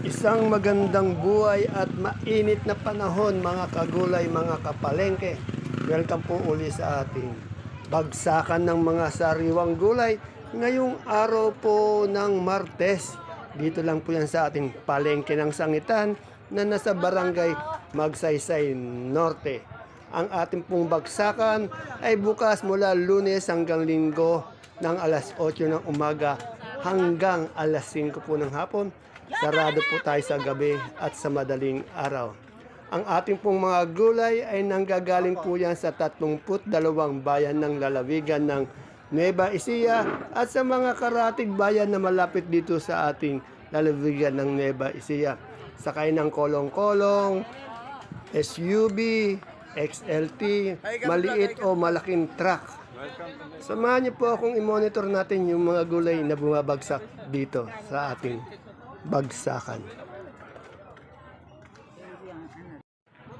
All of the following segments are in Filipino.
Isang magandang buhay at mainit na panahon mga kagulay, mga kapalengke. Welcome po uli sa ating bagsakan ng mga sariwang gulay. Ngayong araw po ng Martes, dito lang po yan sa ating palengke ng sangitan na nasa barangay Magsaysay Norte. Ang ating pong bagsakan ay bukas mula Lunes hanggang Linggo ng alas 8 ng umaga hanggang alas 5 po ng hapon. Sarado po tayo sa gabi at sa madaling araw. Ang ating pong mga gulay ay nanggagaling po yan sa 32 bayan ng lalawigan ng Nueva Ecija at sa mga karatig bayan na malapit dito sa ating lalawigan ng Nueva Ecija. Sakay ng kolong-kolong, SUV, XLT, maliit o malaking truck. Samahan niyo po akong i-monitor natin yung mga gulay na bumabagsak dito sa ating bagsakan.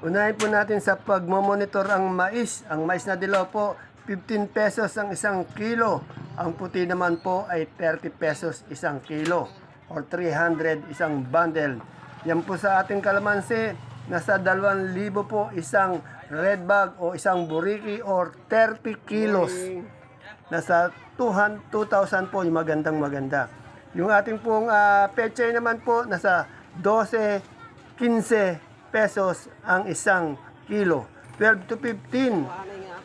Unahin po natin sa pagmomonitor ang mais. Ang mais na dilaw po, 15 pesos ang isang kilo. Ang puti naman po ay 30 pesos isang kilo or 300 isang bundle. Yan po sa ating kalamansi, nasa 2,000 po isang red bag o isang buriki or 30 kilos. Nasa 2,000 po yung maganda. Yung ating pong pechay naman po, nasa 12, 15 pesos ang isang kilo. 12 to 15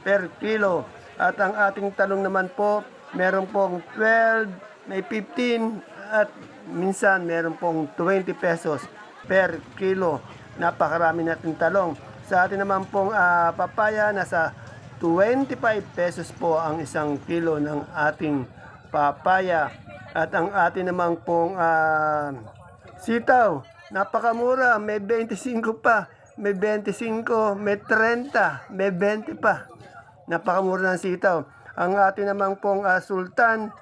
per kilo. At ang ating talong naman po, meron pong 12, may 15 at minsan meron pong 20 pesos per kilo. Napakarami natin talong. Sa atin naman pong papaya, nasa 25 pesos po ang isang kilo ng ating papaya. At ang atin naman pong sitaw, napakamura, may 25 pa, may 25, may 30, may 20 pa. Napakamura ng sitaw. Ang atin naman pong sultan,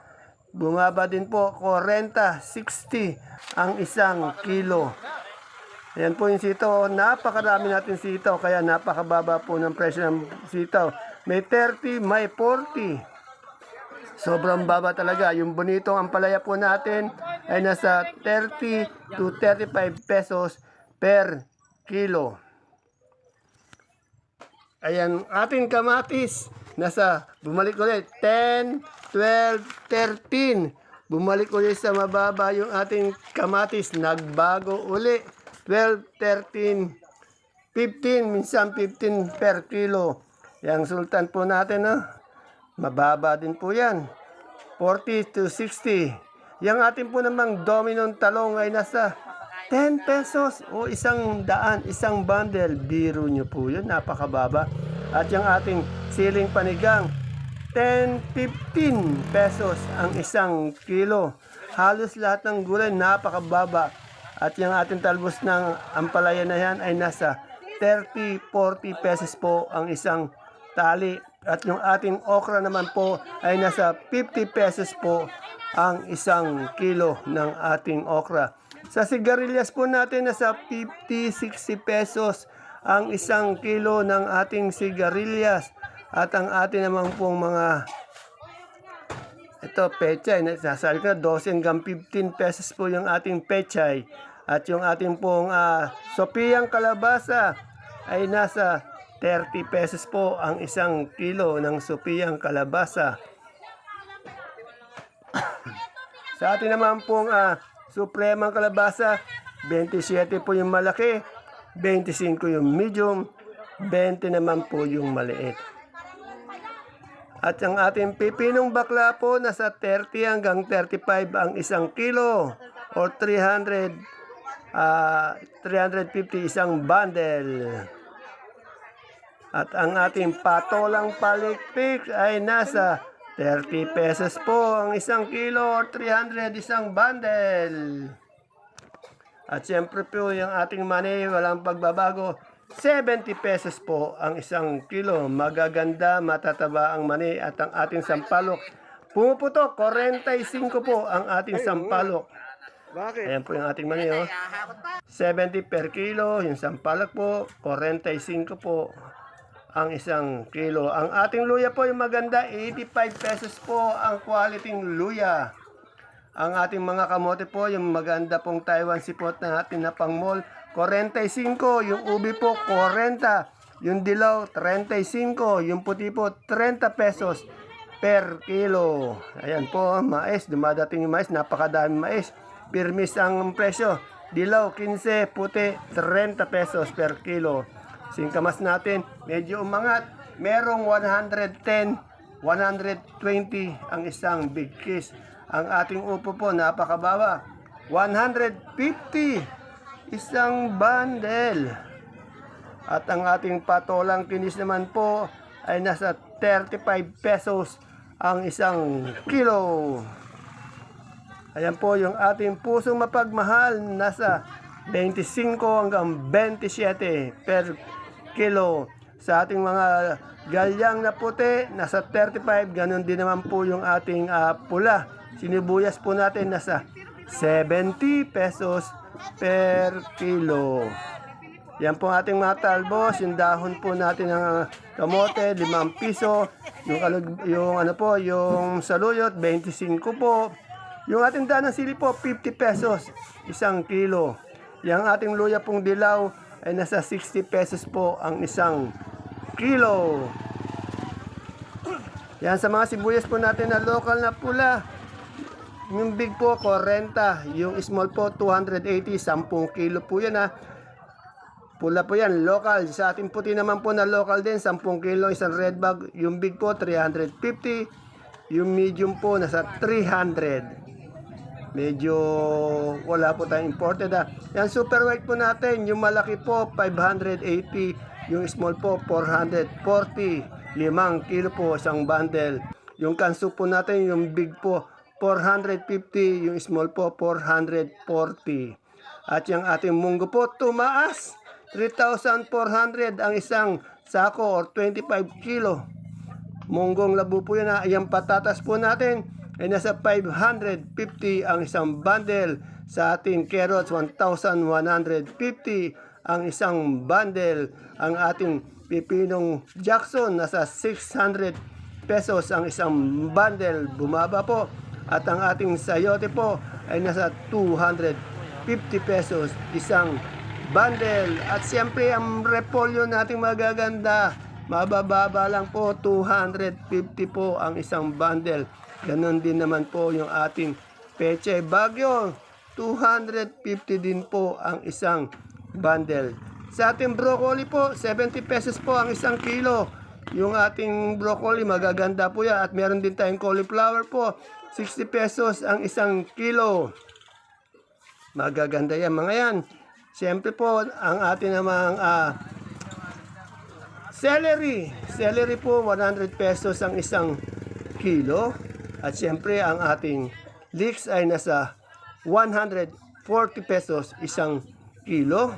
bumaba din po, 40, 60 ang isang kilo. Ayan po yung sitaw. Napakarami natin sitaw, kaya napakababa po ng presyo ng sitaw. May 30, may 40. Sobrang baba talaga. Yung bonitong ampalaya po natin ay nasa 30 to 35 pesos per kilo. Ayan, ating kamatis, bumalik ulit, 10, 12, 13. Bumalik ulit sa mababa yung ating kamatis, nagbago uli. 12, 13, 15, minsan 15 per kilo. Yang sultan po natin, mababa din po yan. 40 to 60. Yang atin po namang dominong talong ay nasa 10 pesos o 100, isang bundle. Biro nyo po yun, napakababa. At yung ating siling panigang, 10, 15 pesos ang isang kilo. Halos lahat ng gulay napakababa. At yung ating talbos ng ampalaya na yan ay nasa 30, 40 pesos po ang isang tali. At yung ating okra naman po ay nasa 50 pesos po ang isang kilo ng ating okra. Sa sigarilyas po natin nasa 50, 60 pesos ang isang kilo ng ating sigarilyas. At ang ating naman pong mga pechay, nasasabi ko 12 hanggang 15 pesos po yung ating pechay. At yung ating pong sopiyang kalabasa ay nasa 30 pesos po ang isang kilo ng sopiyang kalabasa. Sa atin naman pong supremang kalabasa, 27 po yung malaki, 25 yung medium, 20 naman po yung maliit. At ang ating pipinong bakla po, nasa 30 hanggang 35 ang isang kilo o 350 isang bundle. At ang ating patolang palikpik ay nasa 30 pesos po ang isang kilo or 300 isang bundle. At siyempre po yung ating mani, walang pagbabago, 70 pesos po ang isang kilo. Magaganda, matataba ang mani. At ang ating sampalok, pumuputok, 45 po ang ating sampalok. Ayan po yung ating mani, 70 per kilo, yung sampalok po, 45 po ang isang kilo. Ang ating luya po yung maganda, 85 pesos po ang quality luya. Ang ating mga kamote po, yung maganda pong Taiwan sipot na atin na pang mall, 45. Yung ubi po, 40. Yung dilaw, 35. Yung puti po, 30 pesos per kilo. Ayan po, mais. Dumadating yung mais. Napakadami mais. Pirmis ang presyo. Dilaw, 15. Puti, 30 pesos per kilo. Singkamas natin, medyo umangat. Merong 110, 120 ang isang big kiss. Ang ating upo po, napakababa. 150 isang bundle. At ang ating patolang kinis naman po ay nasa 35 pesos ang isang kilo. Ayan po yung ating pusong mapagmahal, nasa 25 hanggang 27 per kilo. Sa ating mga galyang na puti, nasa 35. Ganon din naman po yung ating pula. Sinibuyas po natin nasa 70 pesos per kilo. Yan po ating mga talbos, yung dahon po natin ng kamote, 5 piso. Yung ano po, yung saluyot, 25 po. Yung ating dahon ng sili po, 50 pesos, isang kilo. Yung ating luya pong dilaw ay nasa 60 pesos po ang isang kilo. Yan sa mga sibuyas po natin na local na pula. Yung big po, 40. Yung small po, 280. 10 kilo po yan ha. Pula po yan, local. Sa ating puti naman po na local din, 10 kilo, isang red bag. Yung big po, 350. Yung medium po, nasa 300. Medyo wala po tayong imported ha. Yan super white po natin. Yung malaki po, 580. Yung small po, 440. 5 kilo po, isang bundle. Yung kanso po natin, yung big po, 450, yung small po 440. At yung ating munggo po tumaas, 3,400 ang isang sako or 25 kilo. Munggong labo po yan. Yung patatas po natin ay nasa 550 ang isang bundle. Sa ating carrots, 1,150 ang isang bundle. Ang ating pipinong Jackson, nasa 600 pesos ang isang bundle. Bumaba po. At ang ating sayote po ay nasa 250 pesos isang bundle. At siyempre ang repolyo nating magaganda, mabababa lang po, 250 po ang isang bundle. Ganon din naman po yung ating peche bagyo, 250 din po ang isang bundle. Sa ating broccoli po, 70 pesos po ang isang kilo. Yung ating broccoli magaganda po yan. At meron din tayong cauliflower po, 60 pesos ang isang kilo. Magaganda yan mga yan. Siyempre po, ang ating namang celery. Celery po, 100 pesos ang isang kilo. At siyempre, ang ating leeks ay nasa 140 pesos isang kilo.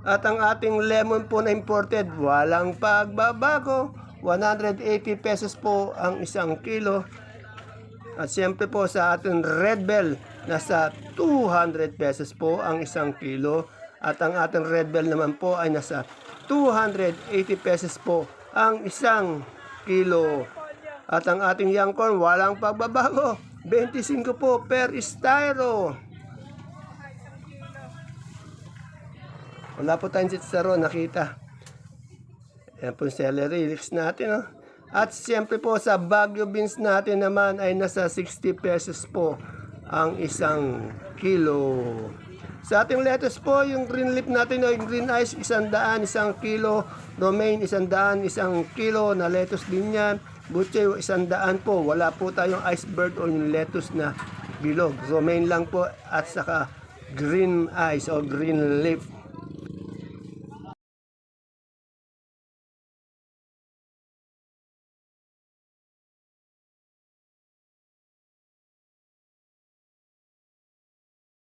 At ang ating lemon po na imported, walang pagbabago. 180 pesos po ang isang kilo. At siyempre po sa ating red bell, nasa 200 pesos po ang isang kilo. At ang ating red bell naman po ay nasa 280 pesos po ang isang kilo. At ang ating young corn, walang pagbabago. 25 po per styro. Wala po tayong sitsaro, nakita. Yan po yung celery leeks natin. Oh. At siyempre po sa Baguio beans natin naman ay nasa 60 pesos po ang isang kilo. Sa ating lettuce po, yung green leaf natin o yung green ice, 100, isang kilo. Romaine, 100, isang kilo na lettuce din yan. Butche, 100 po. Wala po tayong iceberg o yung lettuce na bilog. Romaine lang po at saka green ice o green leaf.